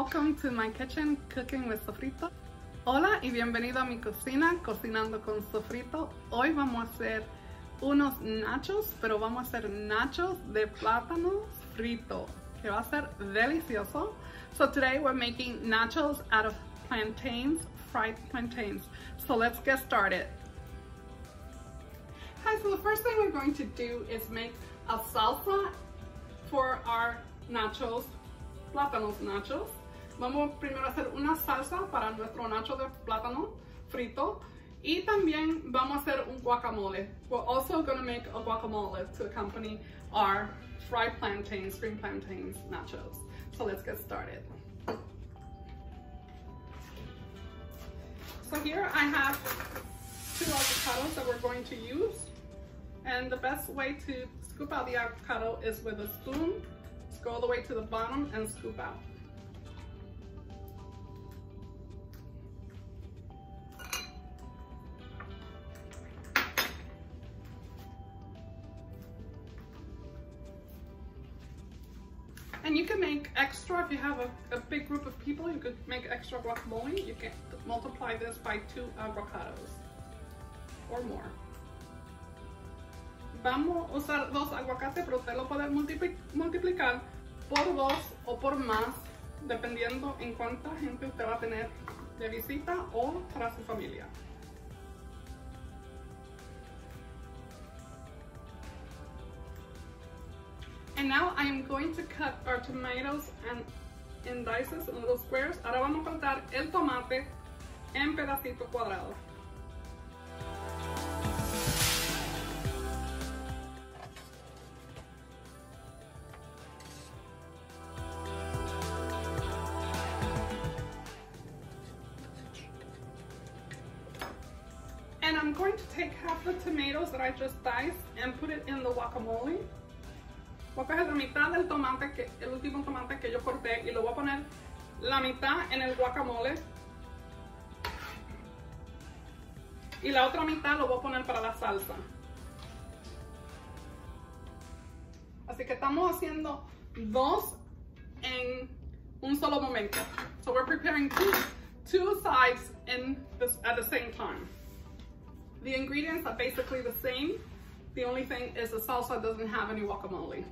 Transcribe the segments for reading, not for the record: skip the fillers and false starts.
welcome to my kitchen, Cooking with Sofrito. Hola y bienvenido a mi cocina, Cocinando con Sofrito. Hoy vamos a hacer unos nachos, pero vamos a hacer nachos de plátano frito, que va a ser delicioso. So today we're making nachos out of plantains, fried plantains. So let's get started. Hi, so the first thing we're going to do is make a salsa for our nachos, plátanos nachos. Vamos primero a hacer una salsa para nuestro nacho de plátano frito. Y también vamos a hacer un guacamole. We're also going to make a guacamole to accompany our fried plantains, string plantains nachos. So let's get started. So here I have 2 avocados that we're going to use. And the best way to scoop out the avocado is with a spoon. Just go all the way to the bottom and scoop out. And you can make extra if you have a big group of people. You could make extra guacamole. You can multiply this by 2 avocados or more. Vamos a usar 2 aguacates, pero usted lo puede multiplicar por 2 o por más, dependiendo en cuánta gente usted va a tener de visita o para su familia. And now I am going to cut our tomatoes in dices, in little squares. Ahora vamos a cortar el tomate en pedacitos cuadrados. And I'm going to take half the tomatoes that I just diced and put it in the guacamole. Voy a coger la mitad del tomate, el último tomate que yo corté, y lo voy a poner la mitad en el guacamole. Y la otra mitad lo voy a poner para la salsa. Así que estamos haciendo 2 en un solo momento. So we're preparing two sides at the same time. The ingredients are basically the same. The only thing is the salsa doesn't have any guacamole.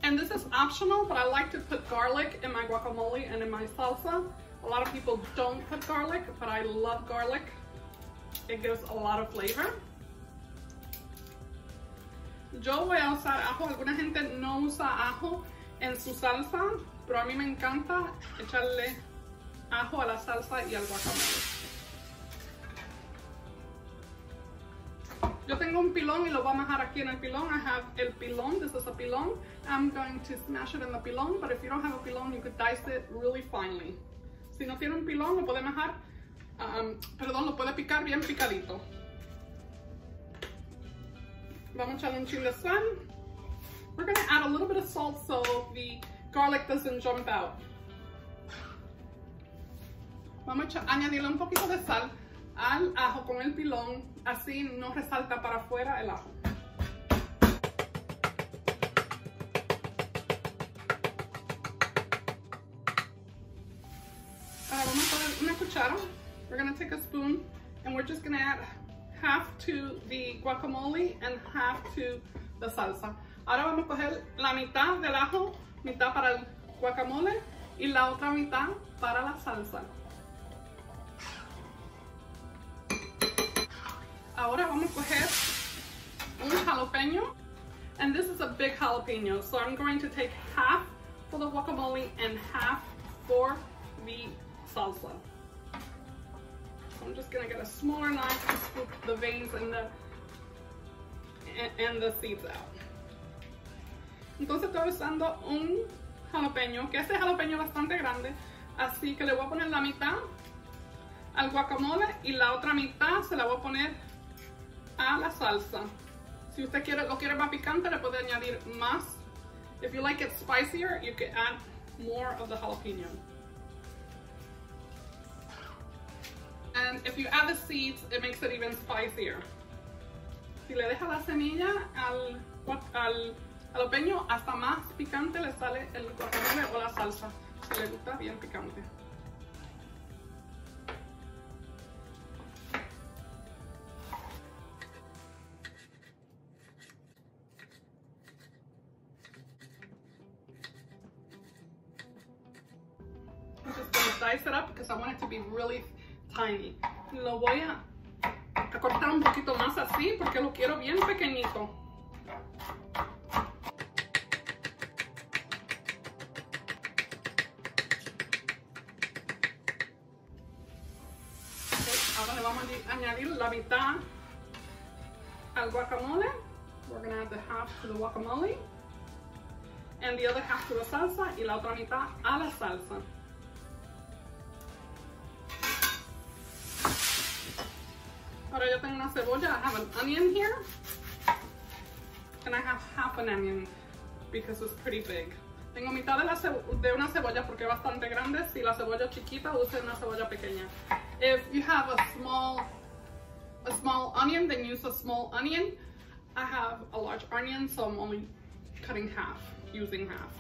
And this is optional, but I like to put garlic in my guacamole and in my salsa. A lot of people don't put garlic, but I love garlic. It gives a lot of flavor. Yo voy a usar ajo. Alguna gente no usa ajo en su salsa, pero a mí me encanta echarle ajo a la salsa y al guacamole. Yo tengo un pilón y lo voy a majar aquí en el pilón. I have el pilón. This is a pilón. I'm going to smash it in the pilón, but if you don't have a pilón, you could dice it really finely. Si no tiene un pilón, lo puede majar, lo puede picar bien picadito. Vamos a echarle un chin de sal. We're going to add a little bit of salt so the garlic doesn't jump out. Vamos a añadirle un poquito de sal al ajo con el pilón, así no resalta para afuera el ajo. Ahora vamos a poner una cuchara. We're going to take a spoon and we're just going to add half to the guacamole and half to the salsa. Ahora vamos a coger la mitad del ajo, mitad para el guacamole y la otra mitad para la salsa. Ahora vamos a coger un jalapeno, and this is a big jalapeno, so I'm going to take half for the guacamole and half for the salsa. So I'm just going to get a smaller knife to scoop the veins and the seeds out. Entonces estoy usando un jalapeno, que este jalapeno es bastante grande, así que le voy a poner la mitad al guacamole y la otra mitad se la voy a poner a la salsa. Si usted lo quiere más picante, le puede añadir más. If you like it spicier, you can add more of the jalapeno. And if you add the seeds, it makes it even spicier. si le deja la semilla al jalapeño, hasta más picante le sale el guacamole o la salsa, si le gusta bien picante. I'm just going to dice it up because I want it to be really tiny. Lo voy a cortar un poquito más así porque lo quiero bien pequeñito. Ahora le vamos a añadir la mitad al guacamole. We're going to add the half to the guacamole. And the other half to the salsa. Y la otra mitad a la salsa. Ahora yo tengo una cebolla. I have an onion here. And I have half an onion because it's pretty big. Tengo mitad de una cebolla porque es bastante grande. Si la cebolla es chiquita, use una cebolla pequeña. If you have a small onion, then use a small onion. I have a large onion, so I'm only cutting half, using half.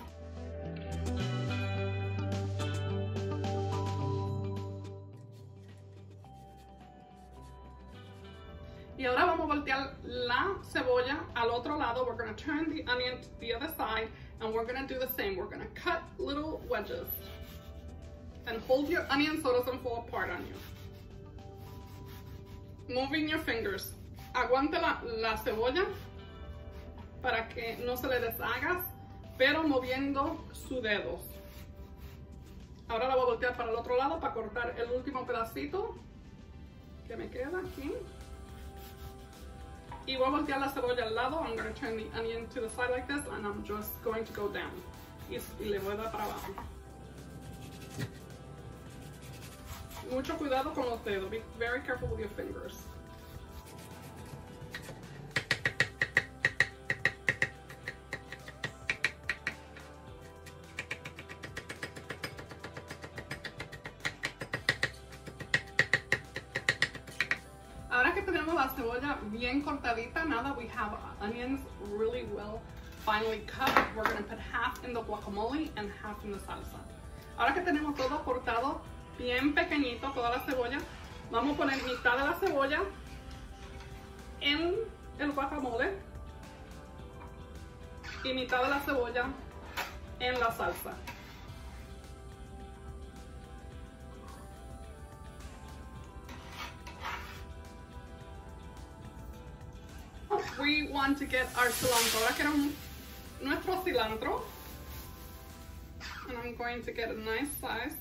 Y ahora vamos a voltear la cebolla al otro lado. We're going to turn the onion to the other side, and we're going to do the same. We're going to cut little wedges. And hold your onion so it doesn't fall apart on you. Moving your fingers. Aguante la cebolla para que no se le deshaga, pero moviendo sus dedos. Ahora la voy a voltear para el otro lado para cortar el último pedacito que me queda aquí. Y voy a voltear la cebolla al lado. I'm going to turn the onion to the side like this, and I'm just going to go down. Y le voy a dar para abajo. Mucho cuidado con los dedos. Be very careful with your fingers. Ahora que tenemos la cebolla bien cortadita, now that we have onions really well finely cut, we're going to put half in the guacamole and half in the salsa. Ahora que tenemos todo cortado bien pequeñito, toda la cebolla, vamos a poner mitad de la cebolla en el guacamole y mitad de la cebolla en la salsa. We want to get our cilantro. Ahora queremos nuestro cilantro. And I'm going to get a nice size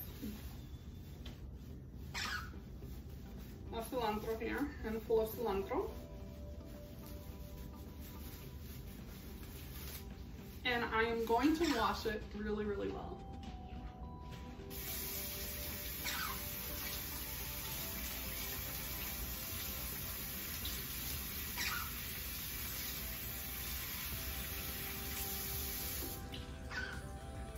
of cilantro here, and full of cilantro. And I am going to wash it really, really well.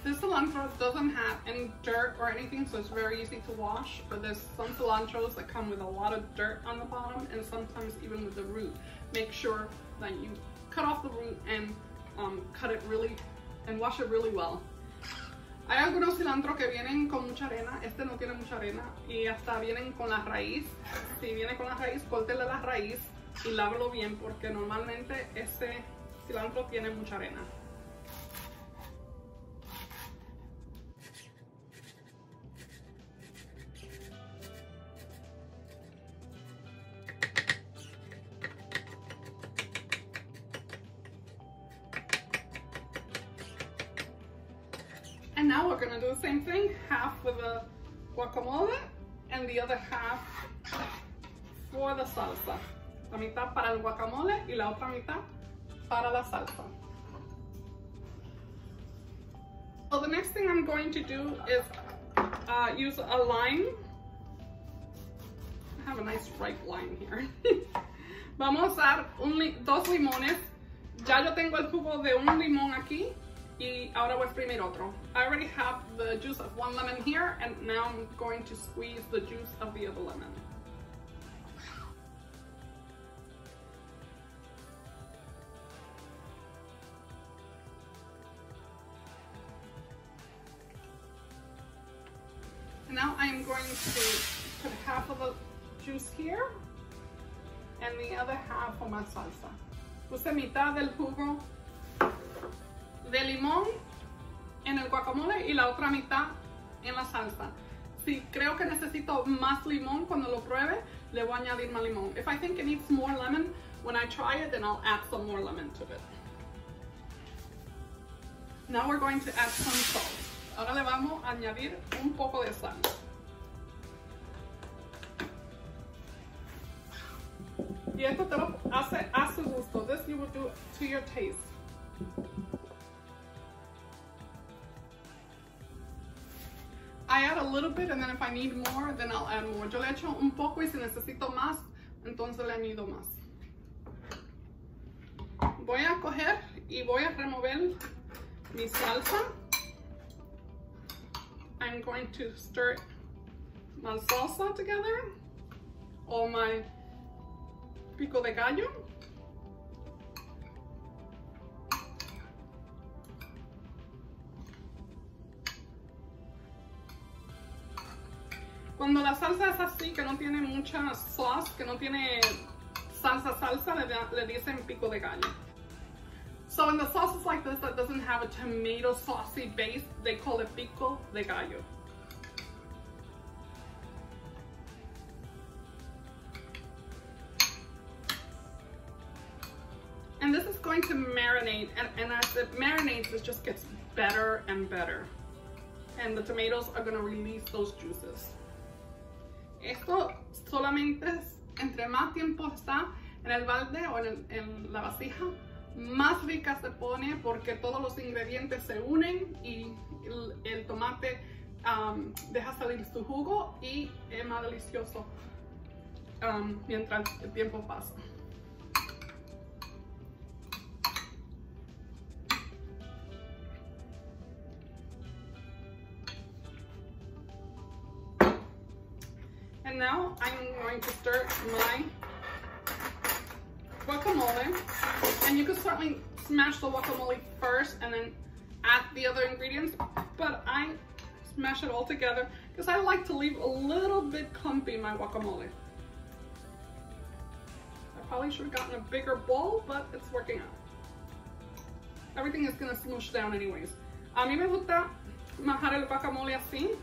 This cilantro doesn't have any dirt or anything, so it's very easy to wash, but there's some cilantros that come with a lot of dirt on the bottom, and sometimes even with the root. Make sure that you cut off the root and cut it really, and wash it really well. Hay algunos cilantros que vienen con mucha arena. Este no tiene mucha arena, y hasta vienen con la raíz. Si viene con la raíz, córtele la raíz y lávelo bien, porque normalmente ese cilantro tiene mucha arena. And now we're going to do the same thing, half for the guacamole and the other half for the salsa. La mitad para el guacamole y la otra mitad para la salsa. So the next thing I'm going to do is use a lime. I have a nice ripe lime here. Vamos a usar dos limones. Ya yo tengo el jugo de un limón aquí. Y ahora voy a exprimir otro. I already have the juice of one lemon here, and now I'm going to squeeze the juice of the other lemon. I'm going to put half of the juice here and the other half of my salsa. Puse mitad del jugo de limón en el guacamole y la otra mitad en la salsa. Si creo que necesito más limón cuando lo pruebe, le voy a añadir más limón. If I think it needs more lemon, when I try it, then I'll add some more lemon to it. Now we're going to add some salt. Ahora le vamos a añadir un poco de sal. Y esto te lo hace a su gusto. This you will do to your taste. I add a little bit and then if I need more, then I'll add more. Yo le echo un poco y si necesito más, entonces le añado más. Voy a coger y voy a remover mi salsa. I'm going to stir my salsa together, or my pico de gallo. Cuando la salsa es así, que no tiene mucha sauce, que no tiene salsa, le dicen pico de gallo. So when the sauce is like this, that doesn't have a tomato saucy base, they call it pico de gallo. And this is going to marinate, and as it marinates, it just gets better and better. And the tomatoes are going to release those juices. Esto solamente entre más tiempo está en el balde o en la vasija, más rica se pone porque todos los ingredientes se unen y el tomate deja salir su jugo y es más delicioso mientras el tiempo pasa. And now I'm going to stir my guacamole, and you could certainly smash the guacamole first and then add the other ingredients, but I smash it all together because I like to leave a little bit clumpy in my guacamole. I probably should have gotten a bigger bowl, but it's working out. Everything is gonna smoosh down anyways. A mí me gusta majar el guacamole así,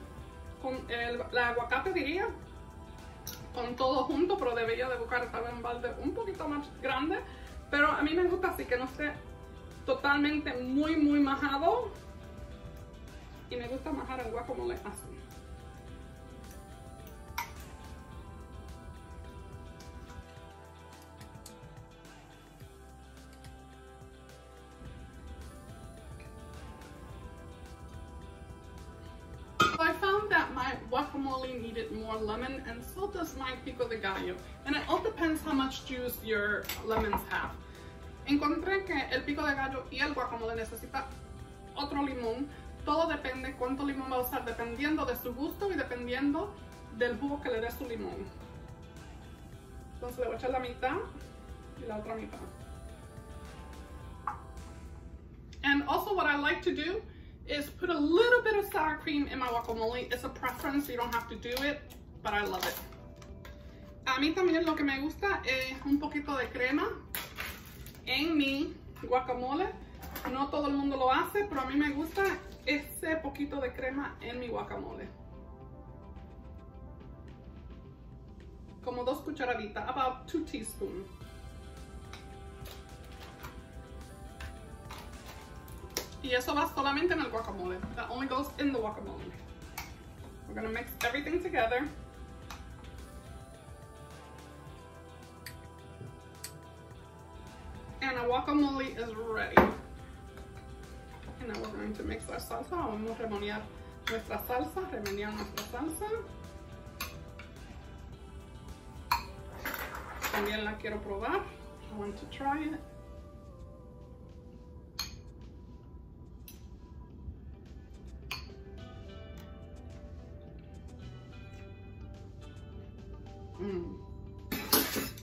con el aguacate diría, con todo junto, pero debería de buscar tal vez un balde un poquito más grande, pero a mí me gusta así, que no esté totalmente muy majado, y me gusta majar el guacamole así. I found that my guacamole needed more lemon, and so does my pico de gallo. And it all depends how much juice your lemons have. Encontré que el pico de gallo y el guacamole necesita otro limón. Todo depende cuánto limón va a usar, dependiendo de su gusto y dependiendo del jugo que le dé su limón. Entonces le voy a echar la mitad y la otra mitad. And also what I like to do is put a little bit of sour cream in my guacamole. It's a preference, you don't have to do it, but I love it. A mí también lo que me gusta es un poquito de crema en mi guacamole. No todo el mundo lo hace, pero a mí me gusta ese poquito de crema en mi guacamole. Como 2 cucharaditas, about 2 teaspoons. Y eso va solamente en el guacamole. That only goes in the guacamole. We're gonna mix everything together. And our guacamole is ready. And now we're going to mix our salsa. Vamos a remonear nuestra salsa, También la quiero probar. I want to try it.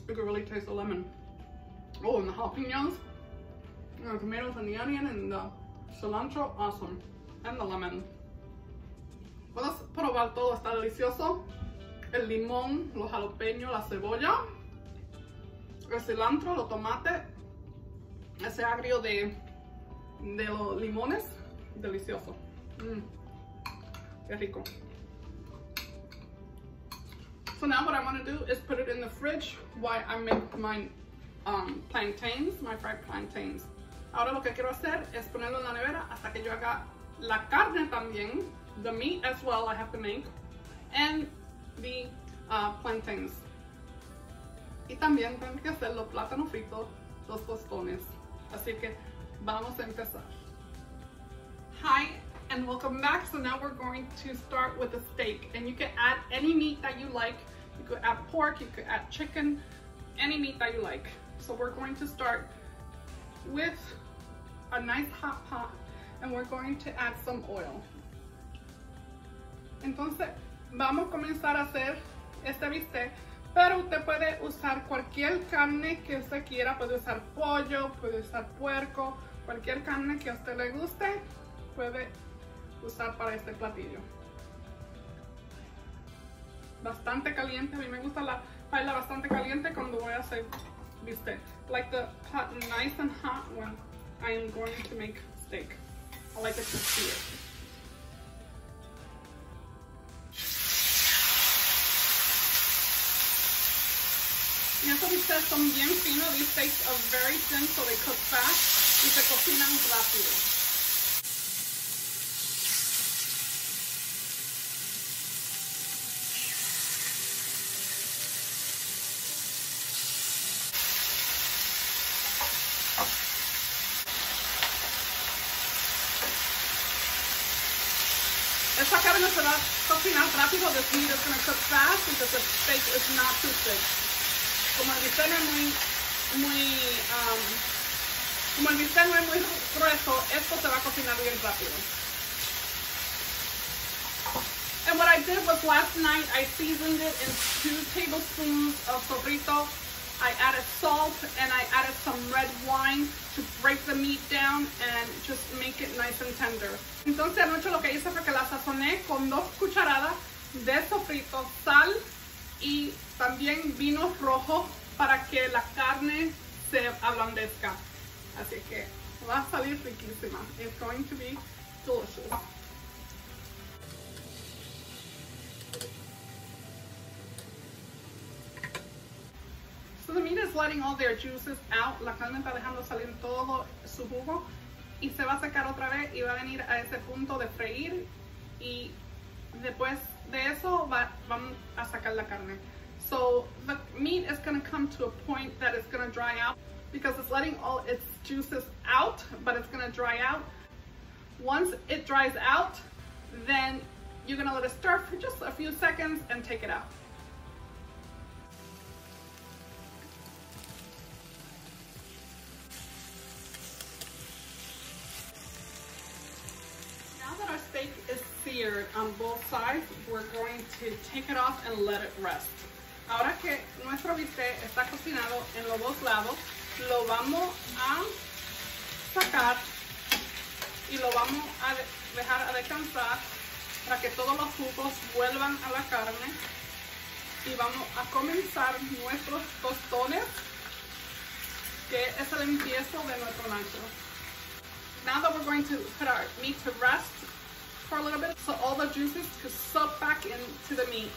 You can really taste the lemon. Oh, and the jalapenos, and the tomatoes and the onion and the cilantro, awesome. And the lemon. Puedes probar todo, está delicioso. El limón, los jalapeños, la cebolla, el cilantro, los tomates, ese agrio de los limones, delicioso. Qué rico. So now what I want to do is put it in the fridge while I make my plantains, my fried plantains. Ahora lo que quiero hacer es ponerlo en la nevera hasta que yo haga la carne también, the meat as well I have to make, and the plantains. Y también tengo que hacer los plátanos fritos, los tostones. Así que vamos a empezar. Hi and welcome back. So now we're going to start with a steak, and you can add any meat that you like. You could add pork, you could add chicken, any meat that you like. So we're going to start with a nice hot pot, and we're going to add some oil. Entonces vamos a comenzar a hacer este bistec, pero usted puede usar cualquier carne que usted quiera. Puede usar pollo, puede usar puerco, cualquier carne que a usted le guste puede usar para este platillo. Bastante caliente, a mí me gusta la paella bastante caliente cuando voy a hacer bistec. Like the pot nice and hot when I am going to make steak. I like it to sear. Y estos bistecs son bien finos. These steaks are very thin, so they cook fast y se cocinan rápido. Esta carne se va a cocinar rápido. This meat is going to cook fast because the steak is not too thick. Como el bistec no es muy grueso, esto se va a cocinar bien rápido. And what I did was last night I seasoned it in 2 tablespoons of sofrito. I added salt and I added some red wine to break the meat down and just make it nice and tender. Entonces anoche lo que hice fue que la sazoné con 2 cucharadas de sofrito, sal y también vino rojo para que la carne se ablandezca. Así que va a salir riquísima. It's going to be delicious. So the meat is letting all their juices out. La carne está dejando salir todo su jugo y se va a secar otra vez y va a venir a ese punto de freír, y después de eso vamos a sacar la carne. So the meat is going to come to a point that it's going to dry out because it's letting all its juices out, but it's going to dry out. Once it dries out, then you're going to let it stir for just a few seconds and take it out. Now that our steak is seared on both sides, we're going to take it off and let it rest. Ahora que nuestro bistec está cocinado en los dos lados, lo vamos a sacar y lo vamos a dejar a descansar para que todos los jugos vuelvan a la carne, y vamos a comenzar nuestros tostones, que es el empiezo de nuestro nacho. Now that we're going to put our meat to rest for a little bit so all the juices could soak back into the meat,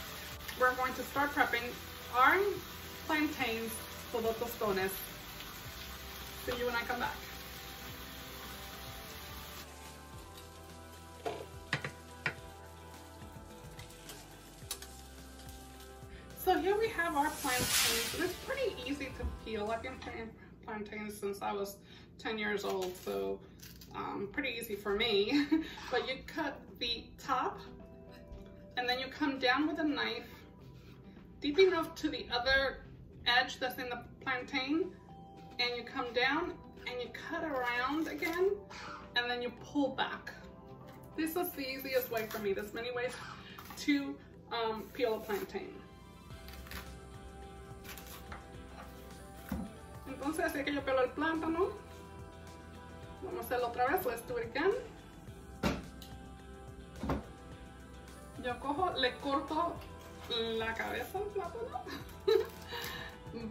we're going to start prepping our plantains for the tostones. See you when I come back. So here we have our plantains, and it's pretty easy to peel. I've been peeling plantains since I was 10 years old, so pretty easy for me. But you cut the top, and then you come down with a knife deep enough to the other edge that's in the plantain, and you come down and you cut around again, and then you pull back. This is the easiest way for me. There's many ways to peel a plantain. Entonces, así que yo pelo el plátano. Vamos a hacerlo otra vez. Let's do it again. yo cojo, le corto la cabeza al plátano,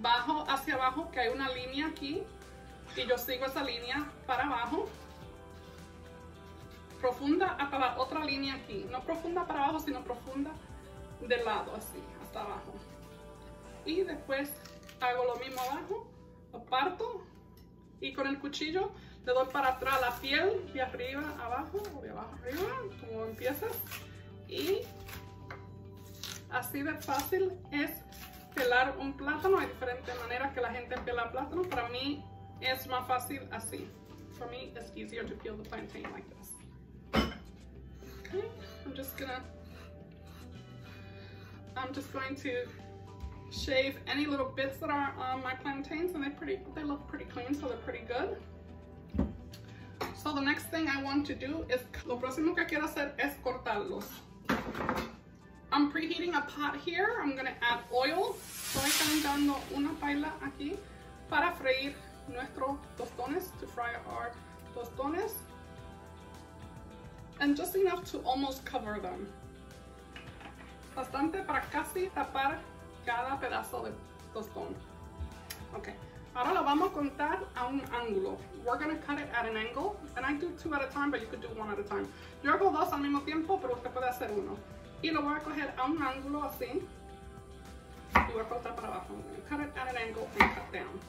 bajo hacia abajo, que hay una línea aquí, y yo sigo esa línea para abajo, profunda hasta la otra línea aquí, no profunda para abajo, sino profunda de lado, así, hasta abajo. Y después hago lo mismo abajo, lo parto, y con el cuchillo le doy para atrás la piel, de arriba abajo, o de abajo arriba, como empiezas. Y así de fácil es pelar un plátano. Hay diferentes maneras que la gente pela plátano. Para mí es más fácil así. For me, it's easier to peel the plantain like this. Okay, I'm just going to shave any little bits that are on my plantains, and they look pretty clean, so they're pretty good. So the next thing I want to do is, lo próximo que quiero hacer es cortarlos. I'm preheating a pot here. I'm gonna add oil. Estoy calentando una paila aquí para freír nuestros tostones, to fry our tostones. And just enough to almost cover them. Bastante para casi tapar cada pedazo de tostón. Okay, ahora lo vamos a cortar a un ángulo. We're going to cut it at an angle, and I do 2 at a time, but you could do 1 at a time. Yo hago 2 al mismo tiempo, pero usted puede hacer 1. Y lo voy a coger a un ángulo así, y voy a cortar para abajo. I'm going to cut it at an angle and cut down.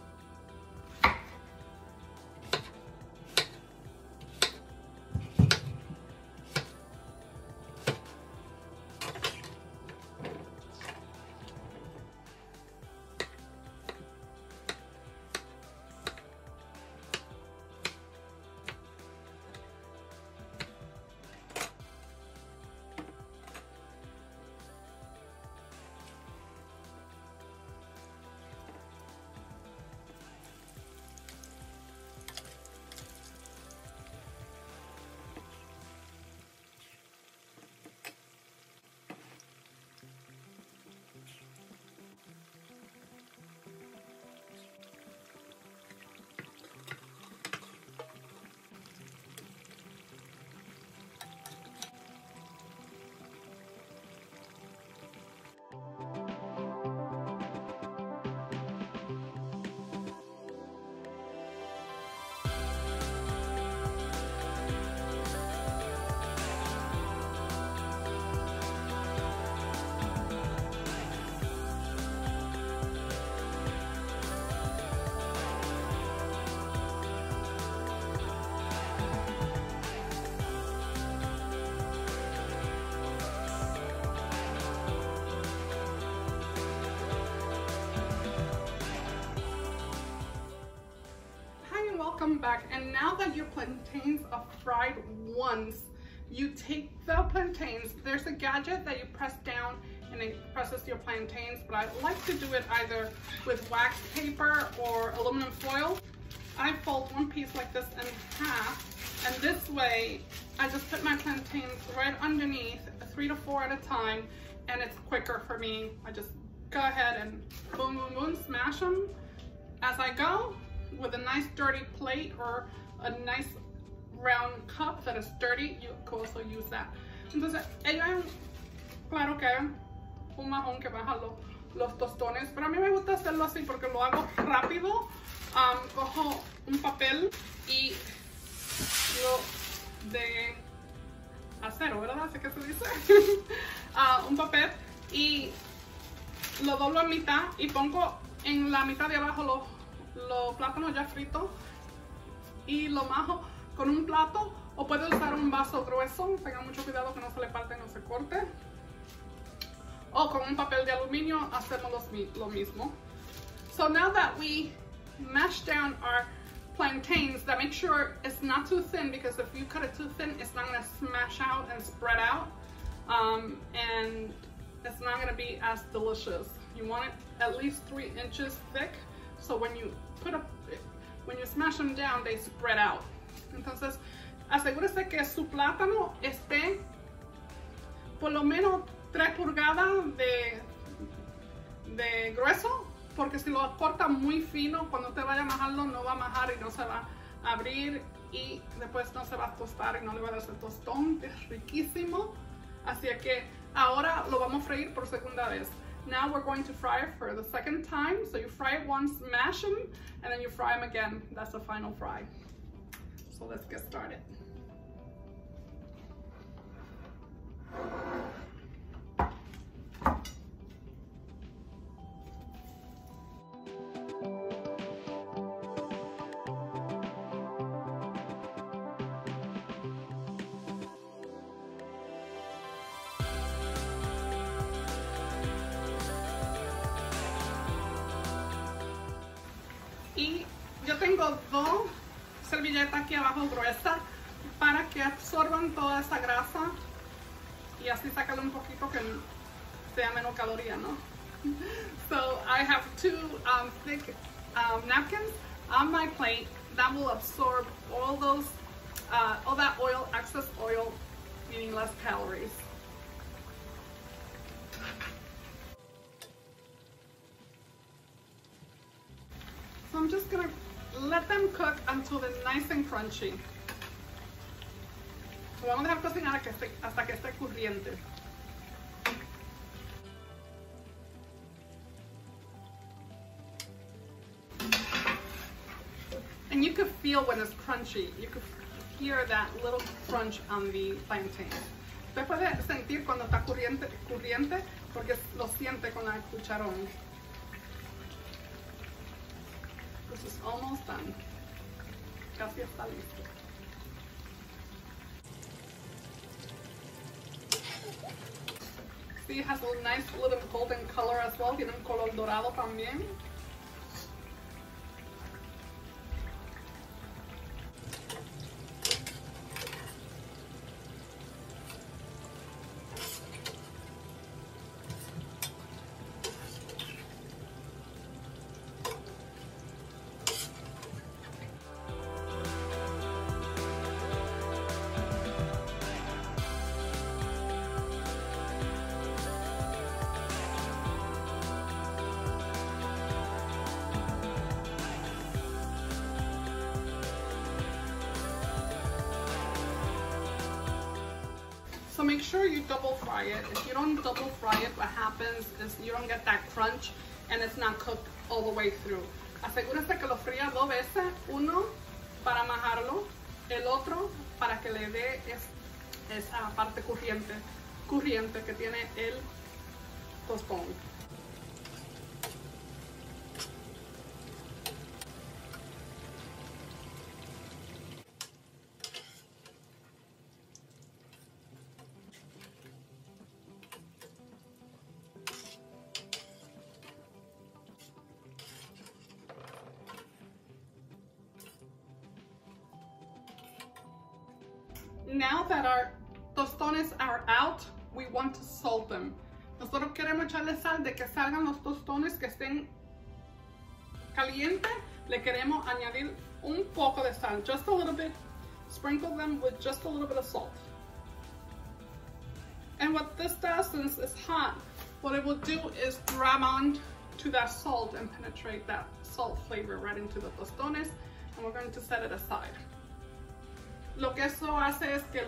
Welcome back, and now that your plantains are fried once, you take the plantains. There's a gadget that you press down and it presses your plantains, but I like to do it either with wax paper or aluminum foil. I fold one piece like this in half, and this way I just put my plantains right underneath, 3 to 4 at a time, and it's quicker for me. I just go ahead and boom, boom, boom, smash them as I go, with a nice dirty plate or a nice round cup that is dirty. You can also use that. Entonces, claro que hay un majón que baja los tostones, pero a mí me gusta hacerlo así porque lo hago rápido. Cojo un papel y lo de acero, ¿verdad? Así que se dice. Un papel y lo doblo en mitad y pongo en la mitad de abajo los plátanos ya fritos y lo majo con un plato, o puede usar un vaso grueso. Tengan mucho cuidado que no se le parte, no se corte, o con un papel de aluminio hacemos lo mismo. So now that we mash down our plantains, that make sure it's not too thin, because if you cut it too thin, it's not going to smash out and spread out, and it's not going to be as delicious. You want it at least 3 inches thick, so when you smash them down, they spread out. Entonces, asegúrese que su plátano esté por lo menos 3 pulgadas de grueso, porque si lo corta muy fino, cuando usted vaya a majarlo, no va a majar y no se va a abrir, y después no se va a tostar y no le va a dar ese tostón, que es riquísimo. Así que ahora lo vamos a freír por segunda vez. Now we're going to fry it for the second time. So you fry it once, mash them, and then you fry them again. That's the final fry. So let's get started. Y yo tengo dos servilletas aquí abajo gruesas para que absorban toda esa grasa y así sacarle un poquito que sea menos caloría, ¿no? So I have two thick napkins on my plate that will absorb all that oil, excess oil, meaning less calories. So I'm just gonna let them cook until they're nice and crunchy. Lo vamos a dejar cocinar hasta que esté crujiente. And you could feel when it's crunchy. You could hear that little crunch on the plantain. Usted puede sentir cuando está crujiente porque lo siente con la cucharón. This is almost done. Casi está listo. See, it has a nice little golden color as well. Tiene un color dorado también. So make sure you double fry it. If you don't double fry it, what happens is you don't get that crunch and it's not cooked all the way through. Asegúrese que lo fría dos veces, uno para majarlo, el otro para que le dé esa parte crujiente que tiene el tostón. Now that our tostones are out, we want to salt them. Nosotros queremos echarle sal de que salgan los tostones que estén calientes. Le queremos añadir un poco de sal, just a little bit. Sprinkle them with just a little bit of salt. And what this does, since it's hot, what it will do is grab on to that salt and penetrate that salt flavor right into the tostones. And we're going to set it aside. Lo que eso hace es que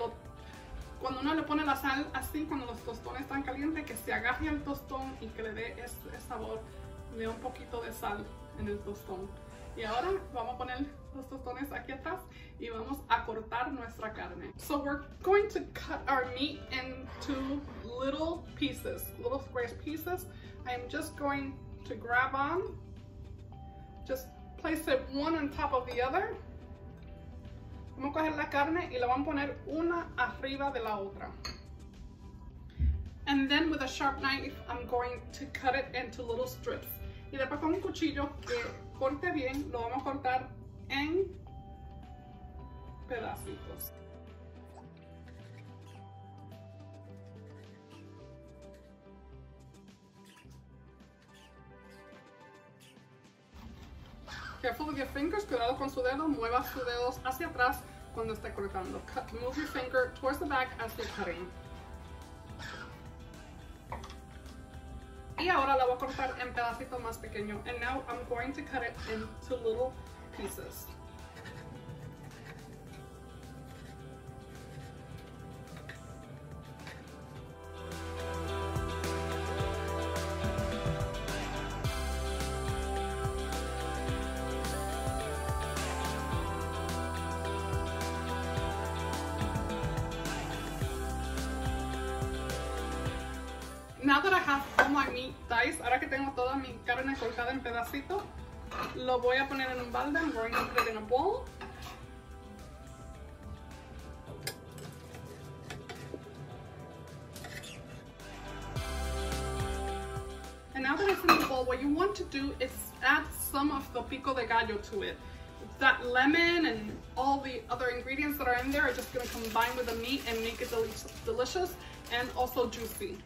cuando uno le pone la sal así, cuando los tostones están calientes, que se agarre el tostón y que le dé ese sabor de un poquito de sal en el tostón. Y ahora vamos a poner los tostones aquí atrás y vamos a cortar nuestra carne. So we're going to cut our meat into little pieces, little square pieces. I am just going to grab on, just place it one on top of the other. Vamos a coger la carne y la vamos a poner una arriba de la otra. And then with a sharp knife, I'm going to cut it into little strips. Y después con un cuchillo que corte bien, lo vamos a cortar en pedacitos. Careful with your fingers, cuidado con su dedo, mueva sus dedos hacia atrás cuando esté cortando. Move your finger towards the back as you're cutting. Y ahora la voy a cortar en pedacitos más pequeños. And now I'm going to cut it into little pieces. Now that I have all my meat diced, ahora que tengo toda mi carne cortada en pedacitos, lo voy a poner en un balde. I'm going to put it in a bowl. And now that it's in the bowl, what you want to do is add some of the pico de gallo to it. That lemon and all the other ingredients that are in there are just going to combine with the meat and make it delicious and also juicy.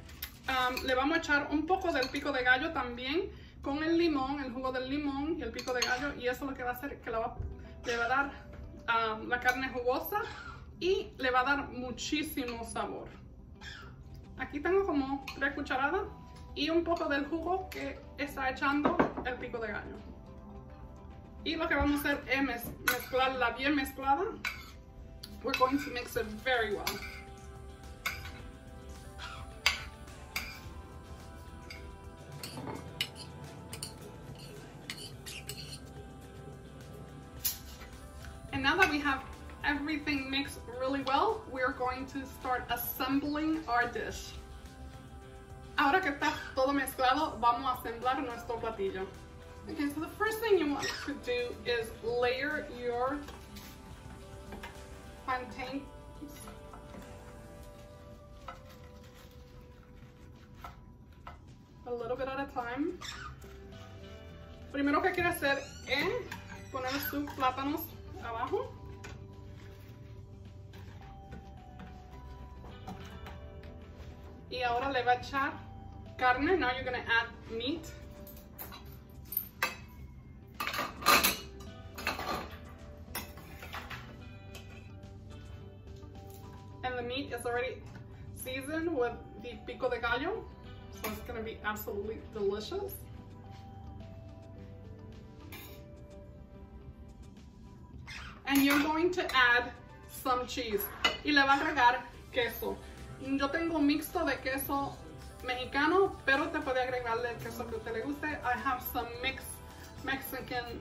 Le vamos a echar un poco del pico de gallo también con el limón, el jugo del limón y el pico de gallo, y eso lo que va a hacer que le va a dar la carne jugosa y le va a dar muchísimo sabor. Aquí tengo como 3 cucharadas y un poco del jugo que está echando el pico de gallo. Y lo que vamos a hacer es mezclarla bien mezclada. We're going to mix it very well. And now that we have everything mixed really well, we're going to start assembling our dish. Ahora que está todo mezclado, vamos a asemblar nuestro platillo. Okay, so the first thing you want to do is layer your plantain. A little bit at a time. Primero que quiere hacer es poner sus plátanos abajo. Y ahora le va a echar carne. Now you're going to add meat. And the meat is already seasoned with the pico de gallo, so it's going to be absolutely delicious. And you're going to add some cheese. Y le va a agregar queso. Yo tengo un mixto de queso mexicano, pero te puede agregarle el queso que te le guste. I have some mixed Mexican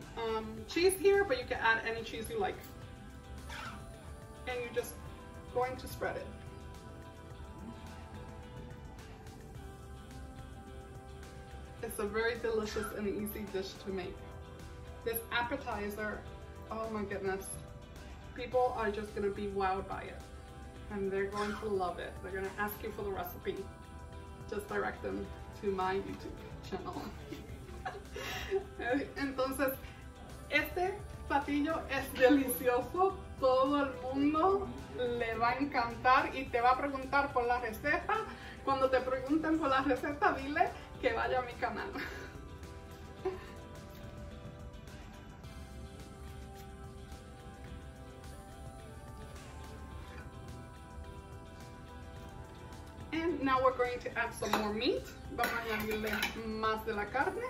cheese here, but you can add any cheese you like. And you're just going to spread it. It's a very delicious and easy dish to make. This appetizer, oh my goodness. People are just gonna be wowed by it. And they're going to love it. They're gonna ask you for the recipe. Just direct them to my YouTube channel. Entonces, este platillo es delicioso. Todo el mundo le va a encantar y te va a preguntar por la receta. Cuando te pregunten por la receta, dile que vaya a mi canal. And now we're going to add some more meat. Vamos a añadirle más de la carne.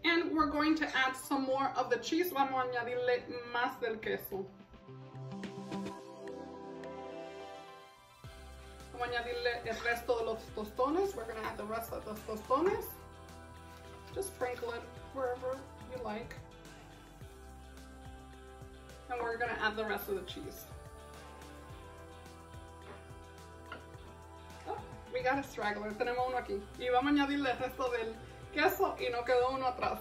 And we're going to add some more of the cheese. Vamos a añadirle más del queso. Vamos a añadirle el resto de los tostones. We're going to add the rest of los tostones. Just sprinkle it wherever you like. And we're going to add the rest of the cheese. Oh, we got a straggler. Tenemos uno aquí. Y vamos a añadirle el resto del queso y no quedó uno atrás.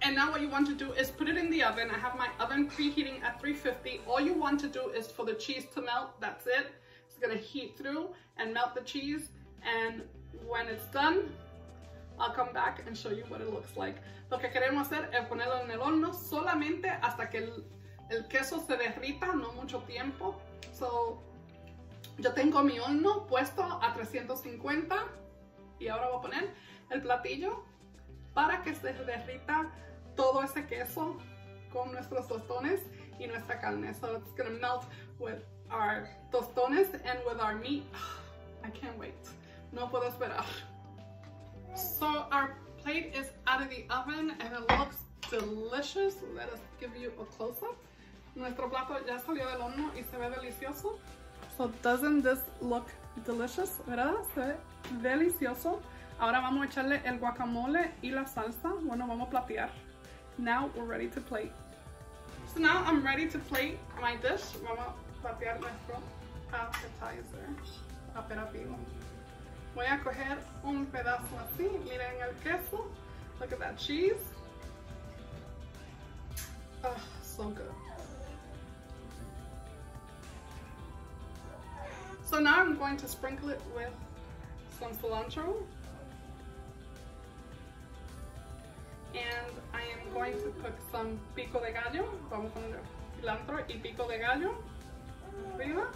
And now what you want to do is put it in the oven. I have my oven preheating at 350. All you want to do is for the cheese to melt. That's it. It's going to heat through and melt the cheese. And when it's done, I'll come back and show you what it looks like. Lo que queremos hacer es ponerlo en el horno solamente hasta que el queso se derrita, no mucho tiempo. So, yo tengo mi horno puesto a 350 y ahora voy a poner el platillo para que se derrita todo ese queso con nuestros tostones y nuestra carne. So it's gonna melt with our tostones and with our meat. I can't wait. No puedo esperar. So our plate is out of the oven and it looks delicious. Let us give you a close-up. Nuestro plato ya salió del horno y se ve delicioso. So doesn't this look delicious? ¿Verdad? Se ve delicioso. Ahora vamos a echarle el guacamole y la salsa. Bueno, vamos a platear. Now we're ready to plate. So now I'm ready to plate my dish. Vamos a platear nuestro appetizer, aperitivo. Voy a coger un pedazo así. Miren el queso. Look at that cheese. Oh, so good. So now I'm going to sprinkle it with some cilantro. And I am going to cook some pico de gallo. Vamos a poner cilantro y pico de gallo arriba.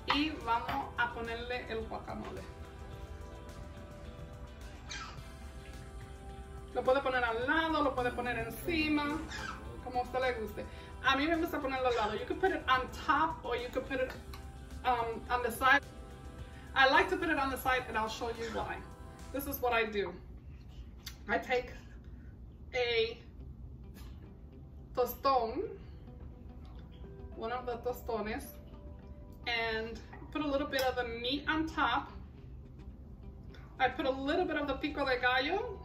Y vamos a ponerle el guacamole. Lo puede poner al lado, lo puede poner encima, como a usted le guste. A mí me gusta ponerlo al lado. You could put it on top or you could put it on the side. I like to put it on the side and I'll show you why. This is what I do. I take a tostone, one of the tostones, and put a little bit of the meat on top. I put a little bit of the pico de gallo,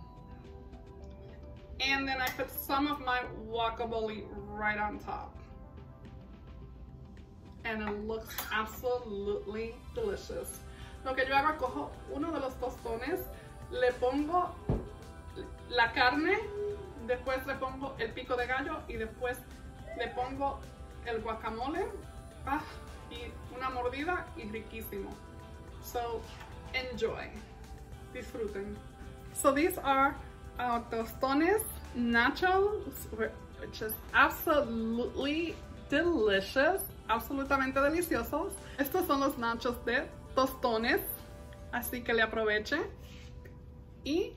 and then I put some of my guacamole right on top. And it looks absolutely delicious. Lo que yo hago, cojo uno de los tostones, le pongo la carne, después le pongo el pico de gallo y después le pongo el guacamole. Y una mordida y riquísimo. So enjoy. Disfruten. So these are our Tostones Nachos, which is absolutely delicious. Absolutamente deliciosos. Estos son los nachos de tostones. Así que le aproveche y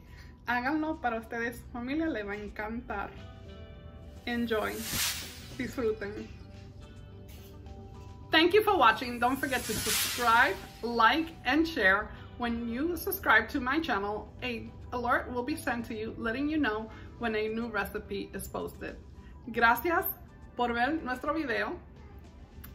háganlo para ustedes, familia, le va a encantar. Enjoy. Disfruten. Thank you for watching. Don't forget to subscribe, like, and share. When you subscribe to my channel, an alert will be sent to you letting you know when a new recipe is posted. Gracias por ver nuestro video.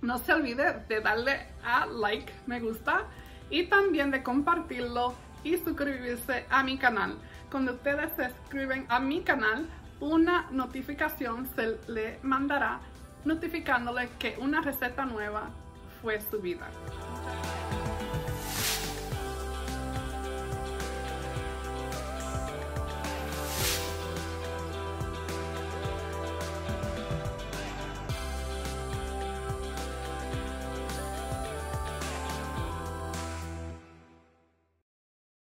No se olvide de darle a like, me gusta, y también de compartirlo y suscribirse a mi canal. Cuando ustedes se suscriben a mi canal, una notificación se le mandará notificándole que una receta nueva fue subida.